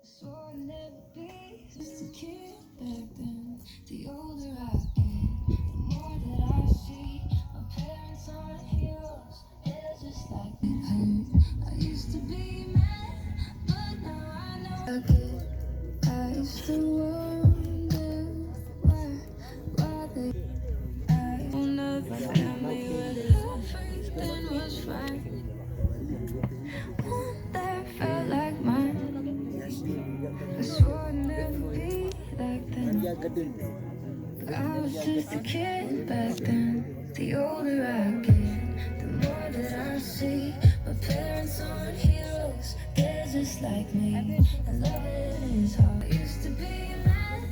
Swore I'd never be just a kid back then. The older I get, the more that I see. My parents aren't heroes, they're just like me. I used to be mad, but now I know. I used to wonder why they. I own a family where everything was fine. One that felt like mine. I swore I'd never be like them. I was just a kid back then. The older I get, the more that I see. My parents aren't heroes, they're just like me. And loving is hard. I used to be mad,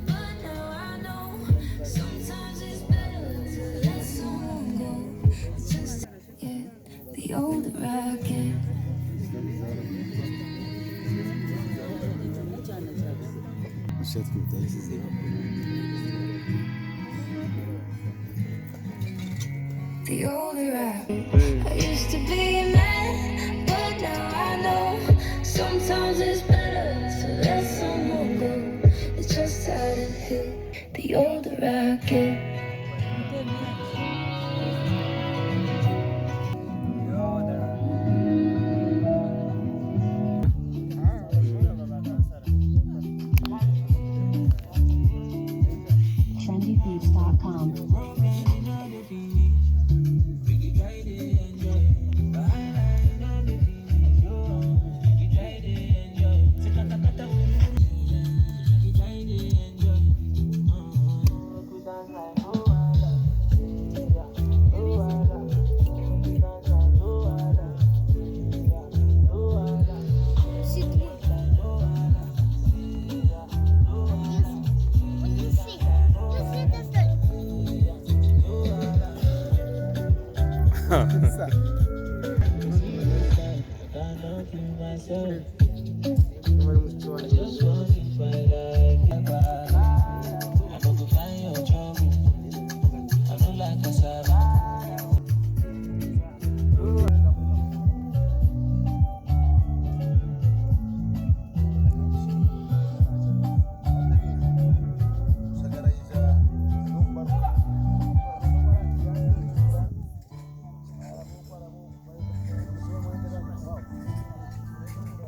but now I know. Sometimes it's better to let someone go. It's just, yeah, the older I get. The older I used to be mad, but now I know sometimes it's better to let someone go. It's just how it hit. The older I get. trendybeats.com. Huh.